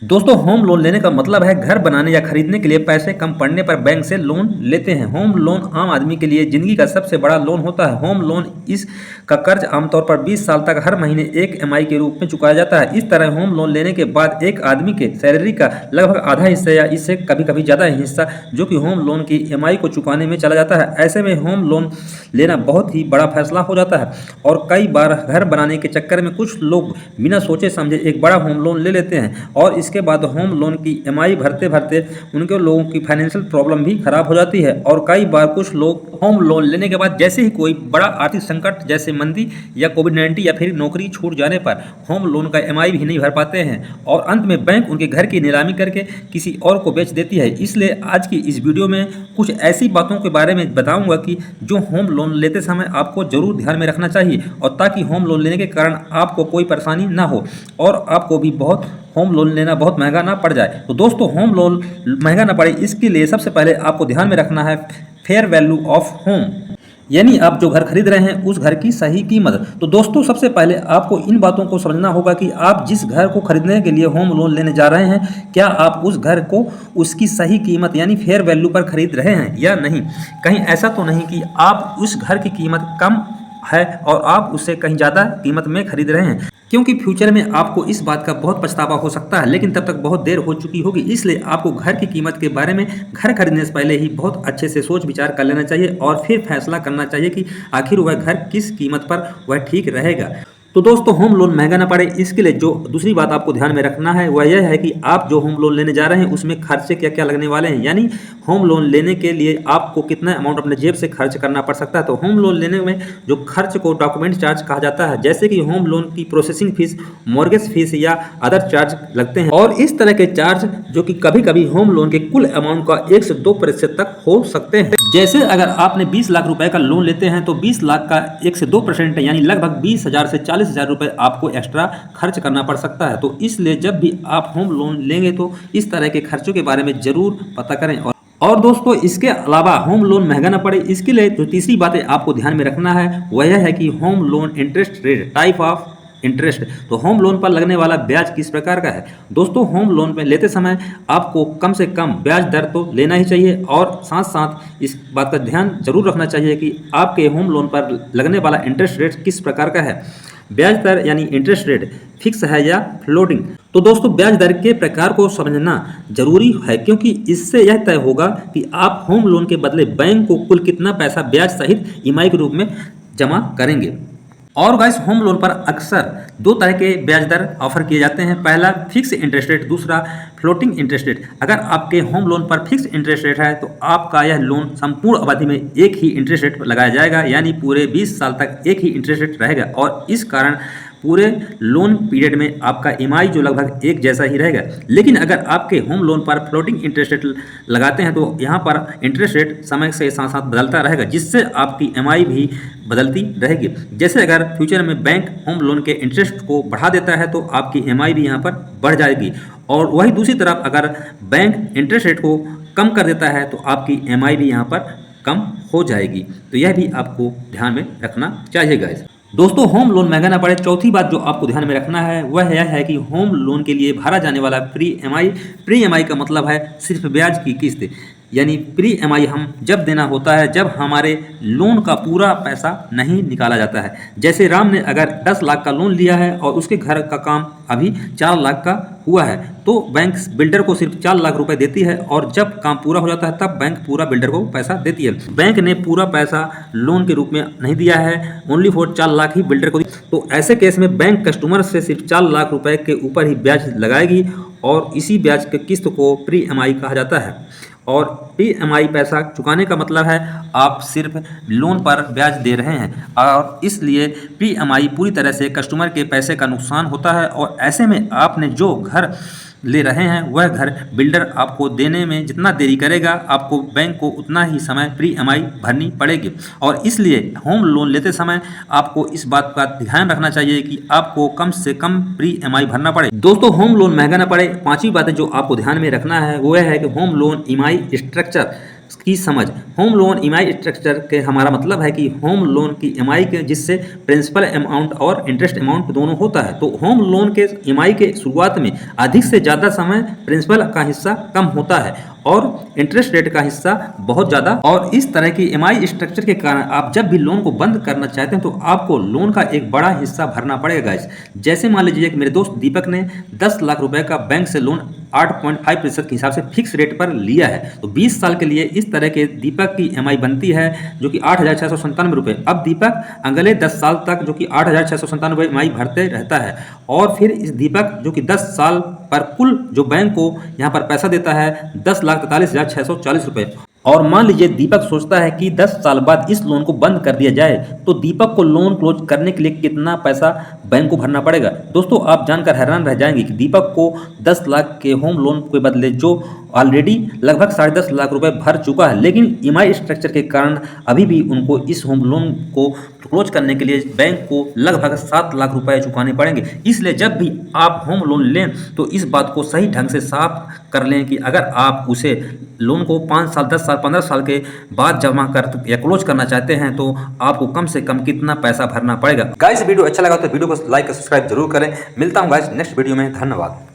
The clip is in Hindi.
दोस्तों होम लोन लेने का मतलब है घर बनाने या खरीदने के लिए पैसे कम पड़ने पर बैंक से लोन लेते हैं। होम लोन आम आदमी के लिए जिंदगी का सबसे बड़ा लोन होता है। होम लोन इस का कर्ज आमतौर पर 20 साल तक हर महीने एक ईएमआई के रूप में चुकाया जाता है। इस तरह होम लोन लेने के बाद एक आदमी के सैलरी का लगभग आधा हिस्सा या इससे कभी कभी ज़्यादा हिस्सा जो कि होम लोन की ईएमआई को चुकाने में चला जाता है। ऐसे में होम लोन लेना बहुत ही बड़ा फैसला हो जाता है और कई बार घर बनाने के चक्कर में कुछ लोग बिना सोचे समझे एक बड़ा होम लोन ले लेते हैं और इसके बाद होम लोन की ईएमआई भरते भरते उनके लोगों की फाइनेंशियल प्रॉब्लम भी खराब हो जाती है। और कई बार कुछ लोग होम लोन लेने के बाद जैसे ही कोई बड़ा आर्थिक संकट जैसे मंदी या कोविड-19 या फिर नौकरी छूट जाने पर होम लोन का ईएमआई भी नहीं भर पाते हैं और अंत में बैंक उनके घर की नीलामी करके किसी और को बेच देती है। इसलिए आज की इस वीडियो में कुछ ऐसी बातों के बारे में बताऊंगा कि जो होम लोन लेते समय आपको जरूर ध्यान में रखना चाहिए और ताकि होम लोन लेने के कारण आपको कोई परेशानी ना हो और आपको भी बहुत होम लोन लेना बहुत महंगा ना पड़ जाए। तो दोस्तों होम लोन महंगा ना पड़े इसके लिए सबसे पहले आपको ध्यान में रखना है फेयर वैल्यू ऑफ होम, यानी आप जो घर खरीद रहे हैं उस घर की सही कीमत। तो दोस्तों सबसे पहले आपको इन बातों को समझना होगा कि आप जिस घर को खरीदने के लिए होम लोन लेने जा रहे हैं क्या आप उस घर को उसकी सही कीमत यानी फेयर वैल्यू पर खरीद रहे हैं या नहीं। कहीं ऐसा तो नहीं कि आप उस घर की कीमत कम है और आप उससे कहीं ज़्यादा कीमत में खरीद रहे हैं, क्योंकि फ्यूचर में आपको इस बात का बहुत पछतावा हो सकता है लेकिन तब तक बहुत देर हो चुकी होगी। इसलिए आपको घर की कीमत के बारे में घर खरीदने से पहले ही बहुत अच्छे से सोच विचार कर लेना चाहिए और फिर फैसला करना चाहिए कि आखिर वह घर किस कीमत पर वह ठीक रहेगा। तो दोस्तों होम लोन महंगा ना पड़े इसके लिए जो दूसरी बात आपको ध्यान में रखना है वह यह है कि आप जो होम लोन लेने जा रहे हैं उसमें खर्चे क्या क्या लगने वाले हैं, यानी होम लोन लेने के लिए आपको कितना अमाउंट अपने जेब से खर्च करना पड़ सकता है। तो होम लोन लेने में जो खर्च को डॉक्यूमेंट चार्ज कहा जाता है, जैसे कि होम लोन की प्रोसेसिंग फीस, मॉर्गेज फीस या अदर चार्ज लगते हैं और इस तरह के चार्ज जो कि कभी कभी होम लोन के कुल अमाउंट का 1 से 2% तक हो सकते हैं। जैसे अगर आपने 20 लाख रुपए का लोन लेते हैं तो 20 लाख का 1 से 2% यानी लगभग 20,000 से 40,000 रुपए आपको एक्स्ट्रा खर्च करना पड़ सकता है। तो इसलिए जब भी आप होम लोन लेंगे तो इस तरह के खर्चों के बारे में जरूर पता करें। और दोस्तों इसके अलावा होम लोन महंगा ना पड़े इसके लिए जो तीसरी बातें आपको ध्यान में रखना है वह यह है कि home loan interest rate, type of interest. तो होम लोन पर लगने वाला ब्याज किस प्रकार का है। दोस्तों होम लोन पे लेते समय आपको कम से कम ब्याज दर तो लेना ही चाहिए और साथ साथ इस बात का ध्यान जरूर रखना चाहिए कि आपके होम लोन पर लगने वाला इंटरेस्ट रेट किस प्रकार का है। ब्याज दर यानी इंटरेस्ट रेट फिक्स है या फ्लोटिंग। तो दोस्तों ब्याज दर के प्रकार को समझना जरूरी है क्योंकि इससे यह तय होगा कि आप होम लोन के बदले बैंक को कुल कितना पैसा ब्याज सहित ईएमआई के रूप में जमा करेंगे। और गाइस होम लोन पर अक्सर दो तरह के ब्याज दर ऑफर किए जाते हैं, पहला फिक्स इंटरेस्ट रेट, दूसरा फ्लोटिंग इंटरेस्ट रेट। अगर आपके होम लोन पर फिक्स इंटरेस्ट रेट है तो आपका यह लोन संपूर्ण अवधि में एक ही इंटरेस्ट रेट लगाया जाएगा, यानी पूरे 20 साल तक एक ही इंटरेस्ट रेट रहेगा और इस कारण पूरे लोन पीरियड में आपका ईएमआई जो लगभग एक जैसा ही रहेगा। लेकिन अगर आपके होम लोन पर फ्लोटिंग इंटरेस्ट रेट लगाते हैं तो यहाँ पर इंटरेस्ट रेट समय के साथ साथ बदलता रहेगा जिससे आपकी ईएमआई भी बदलती रहेगी। जैसे अगर फ्यूचर में बैंक होम लोन के इंटरेस्ट को बढ़ा देता है तो आपकी ईएमआई भी यहाँ पर बढ़ जाएगी और वही दूसरी तरफ अगर बैंक इंटरेस्ट रेट को कम कर देता है तो आपकी ईएमआई भी यहाँ पर कम हो जाएगी। तो यह भी आपको ध्यान में रखना चाहिए गाइस। दोस्तों होम लोन महंगा ना पड़े चौथी बात जो आपको ध्यान में रखना है वह यह है कि होम लोन के लिए भरा जाने वाला प्री ईएमआई का मतलब है सिर्फ ब्याज की किस्त, यानी प्री ईएमआई हम जब देना होता है जब हमारे लोन का पूरा पैसा नहीं निकाला जाता है। जैसे राम ने अगर 10 लाख का लोन लिया है और उसके घर का काम अभी 4 लाख का हुआ है तो बैंक बिल्डर को सिर्फ 4 लाख रुपए देती है और जब काम पूरा हो जाता है तब बैंक पूरा बिल्डर को पैसा देती है। बैंक ने पूरा पैसा लोन के रूप में नहीं दिया है, only for 4 lakh he builder को। तो ऐसे केस में बैंक कस्टमर से सिर्फ 4 लाख रुपए के ऊपर ही ब्याज लगाएगी और इसी ब्याज के किस्त को प्री ईएमआई कहा जाता है। और प्री ईएमआई पैसा चुकाने का मतलब है आप सिर्फ लोन पर ब्याज दे रहे हैं और इसलिए प्री ईएमआई पूरी तरह से कस्टमर के पैसे का नुकसान होता है और ऐसे में आपने जो घर ले रहे हैं वह घर बिल्डर आपको देने में जितना देरी करेगा आपको बैंक को उतना ही समय प्री ईएमआई भरनी पड़ेगी और इसलिए होम लोन लेते समय आपको इस बात का ध्यान रखना चाहिए कि आपको कम से कम प्री ईएमआई भरना पड़े। दोस्तों होम लोन महंगा ना पड़े पांचवी बात जो आपको ध्यान में रखना है वो है कि होम लोन ईएमआई स्ट्रक्चर की समझ। होम लोन ईएमआई स्ट्रक्चर के हमारा मतलब है कि होम लोन की ईएमआई के जिससे प्रिंसिपल अमाउंट और इंटरेस्ट अमाउंट दोनों होता है। तो होम लोन के ईएमआई के शुरुआत में अधिक से ज़्यादा समय प्रिंसिपल का हिस्सा कम होता है और इंटरेस्ट रेट का हिस्सा बहुत ज़्यादा। और इस तरह की ईएमआई स्ट्रक्चर के कारण आप जब भी लोन को बंद करना चाहते हैं तो आपको लोन का एक बड़ा हिस्सा भरना पड़ेगा। जैसे मान लीजिए कि मेरे दोस्त दीपक ने 10 लाख रुपए का बैंक से लोन 8.5% के हिसाब से फिक्स रेट पर लिया है। तो 20 साल के लिए इस तरह के दीपक की ईएमआई बनती है जो कि 8,697 रुपये। अब दीपक अगले 10 साल तक जो कि 8,697 रुपये ईएमआई भरते रहता है और फिर इस दीपक जो कि 10 साल पर कुल जो बैंक को यहाँ पर पैसा देता है 10,43,640 रुपये। और मान लीजिए दीपक सोचता है कि 10 साल बाद इस लोन को बंद कर दिया जाए तो दीपक को लोन क्लोज करने के लिए कितना पैसा बैंक को भरना पड़ेगा। दोस्तों आप जानकर हैरान रह जाएंगे कि दीपक को 10 लाख के होम लोन के बदले जो ऑलरेडी लगभग 10.5 लाख रुपए भर चुका है, लेकिन ईएमआई स्ट्रक्चर के कारण अभी भी उनको इस होम लोन को क्लोज करने के लिए बैंक को लगभग 7 लाख रुपए चुकाने पड़ेंगे। इसलिए जब भी आप होम लोन लें तो इस बात को सही ढंग से साफ कर लें कि अगर आप उसे लोन को 5 साल 10 साल 15 साल के बाद जमा कर या क्लोज करना चाहते हैं तो आपको कम से कम कितना पैसा भरना पड़ेगा। गाइस वीडियो अच्छा लगा तो वीडियो को लाइक सब्सक्राइब जरूर करें। मिलता हूं गाइस नेक्स्ट वीडियो में। धन्यवाद।